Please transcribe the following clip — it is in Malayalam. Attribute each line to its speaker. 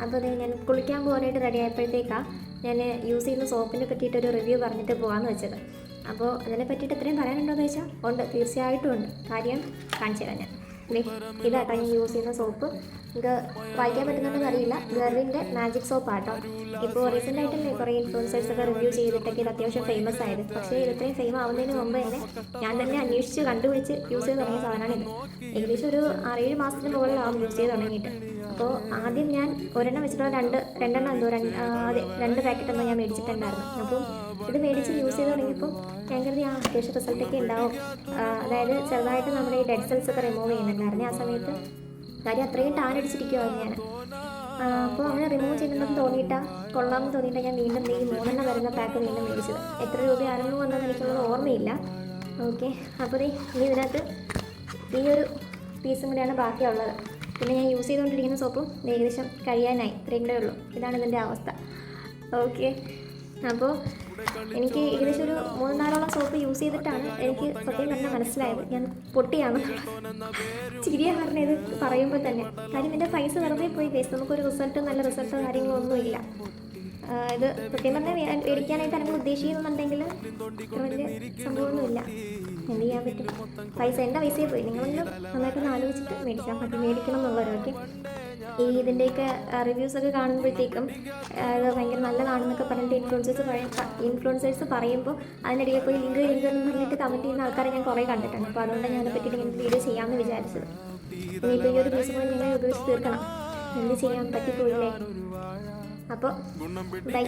Speaker 1: അപ്പോൾ അതെ ഞാൻ കുളിക്കാൻ പോകാനായിട്ട് റെഡി ആയപ്പോഴത്തേക്കാണ് ഞാൻ യൂസ് ചെയ്യുന്ന സോപ്പിനെ പറ്റിയിട്ടൊരു റിവ്യൂ പറഞ്ഞിട്ട് പോകാമെന്ന് വെച്ചത്. അപ്പോൾ അതിനെ പറ്റിയിട്ട് ഇത്രയും പറയാനുണ്ടോ എന്ന് ചോദിച്ചാൽ ഉണ്ട്, തീർച്ചയായിട്ടും ഉണ്ട്. കാര്യം കാണിച്ചു തരാം ഞാൻ. ഇതാട്ടോ ഞാൻ യൂസ് ചെയ്യുന്ന സോപ്പ്. ഇത് വായിക്കാൻ പറ്റുന്നുണ്ടെന്ന് അറിയില്ല. ഗർവിൻ്റെ മാജിക് സോപ്പാട്ടോ. ഇപ്പോൾ റീസെൻ്റായിട്ടല്ലേ കുറേ ഇൻഫ്ലുവൻസേഴ്സൊക്കെ റിവ്യൂ ചെയ്തിട്ടൊക്കെ ഇത് അത്യാവശ്യം ഫേമസ് ആയത്. പക്ഷേ ഇത് ഇത്രയും ഫെയിം ആവുന്നതിന് മുമ്പ് തന്നെ ഞാൻ തന്നെ അന്വേഷിച്ച് കണ്ടുപിടിച്ച് യൂസ് ചെയ്ത് തുടങ്ങിയ സാധനമാണിത്. ഏകദേശം ഒരു 6-7 മാസത്തിന് മുകളിലാവും യൂസ് ചെയ്ത് തുടങ്ങിയിട്ട്. അപ്പോൾ ആദ്യം ഞാൻ ഒരെണ്ണം വെച്ചിട്ടുള്ള രണ്ടെണ്ണം എന്തോ അതെ 2 പാക്കറ്റ് എന്തോ ഞാൻ മേടിച്ചിട്ടുണ്ടായിരുന്നു. അപ്പോൾ ഇത് മേടിച്ച് യൂസ് ചെയ്ത് തുടങ്ങിയപ്പോൾ ഞാൻ കരുതി അത്യാവശ്യം റിസൾട്ടൊക്കെ ഉണ്ടാവും. അതായത് ചെറുതായിട്ട് നമ്മുടെ ഈ ഡെഡ് സെൽസ് ഒക്കെ റിമൂവ് ചെയ്യുന്നുണ്ടായിരുന്നു ആ സമയത്ത്. കാര്യം അത്രയും ടാൻ അടിച്ചിരിക്കുമായിരുന്നു ഞാൻ. അപ്പോൾ അങ്ങനെ റിമൂവ് ചെയ്യുന്നുണ്ടെന്ന് തോന്നിയിട്ടാണ്, കൊള്ളാമെന്ന് തോന്നിയിട്ടാണ് ഞാൻ വീണ്ടും ഈ 3 വരുന്ന പാക്ക് വീണ്ടും മേടിച്ചത്. എത്ര രൂപയായിരുന്നു എന്നത് എനിക്കുള്ളത് ഓർമ്മയില്ല. ഓക്കെ, അപ്പോൾ ഇനി ഇതിനകത്ത് ഈ ഒരു പീസും കൂടെയാണ് ബാക്കിയുള്ളത്. പിന്നെ ഞാൻ യൂസ് ചെയ്തുകൊണ്ടിരിക്കുന്ന സോപ്പും ഏകദേശം കഴിയാനായി, ഇത്രയും കൂടെ ഉള്ളൂ. ഇതാണ് ഇതിൻ്റെ അവസ്ഥ. ഓക്കെ, അപ്പോൾ എനിക്ക് ഏകദേശം ഒരു 3-4ഓളം സോപ്പ് യൂസ് ചെയ്തിട്ടാണ് എനിക്ക് സത്യം പറഞ്ഞാൽ മനസ്സിലായത് ഞാൻ പൊട്ടിയാണെന്നുള്ളത്. ചിരിയാ പറഞ്ഞ ഇത് പറയുമ്പോൾ തന്നെ. കാര്യം എൻ്റെ പൈസ വെറുതെ പോയി ഗൈസ്. നമുക്കൊരു റിസൾട്ടോ നല്ല റിസൾട്ടോ കാര്യങ്ങളോ ഒന്നുമില്ല. ഇത് സത്യം പറഞ്ഞാൽ മേടിക്കാനായിട്ട് അല്ലെങ്കിൽ ഉദ്ദേശിക്കുന്നുണ്ടെങ്കിൽ വലിയ സംഭവമൊന്നുമില്ല. എന്ത് ചെയ്യാൻ പറ്റും? എൻ്റെ പൈസയെ പോയി. നിങ്ങളെങ്കിലും നന്നായിട്ടൊന്ന് ആലോചിച്ചിട്ട് മേടിച്ചാൽ മതി, മേടിക്കണം എന്നുള്ളവരൊക്കെ. ഈ ഇതിൻ്റെയൊക്കെ റിവ്യൂസൊക്കെ കാണുമ്പോഴത്തേക്കും ഇത് ഭയങ്കര നല്ലതാണെന്നൊക്കെ പറഞ്ഞിട്ട് ഇൻഫ്ലുവൻസേഴ്സ് പറയുമ്പോൾ അതിനിടയിൽ പോയി ലിങ്ക് എന്ന് പറഞ്ഞിട്ട് കമൻറ്റ് ചെയ്യുന്ന ആൾക്കാരെ ഞാൻ കുറേ കണ്ടിട്ടുണ്ട്. അപ്പോൾ അതുകൊണ്ടാണ് ഞാൻ പറ്റിയിട്ട് ഇങ്ങനെ വീഡിയോ ചെയ്യാമെന്ന് വിചാരിച്ചത്. ഇനിയിപ്പോൾ ഈ ഒരു ദിവസം കൂടി ഞങ്ങൾ ഉപയോഗിച്ച് തീർക്കണം. എന്ത് ചെയ്യാൻ പറ്റിപ്പോയില്ലേ? അപ്പോൾ ബൈ.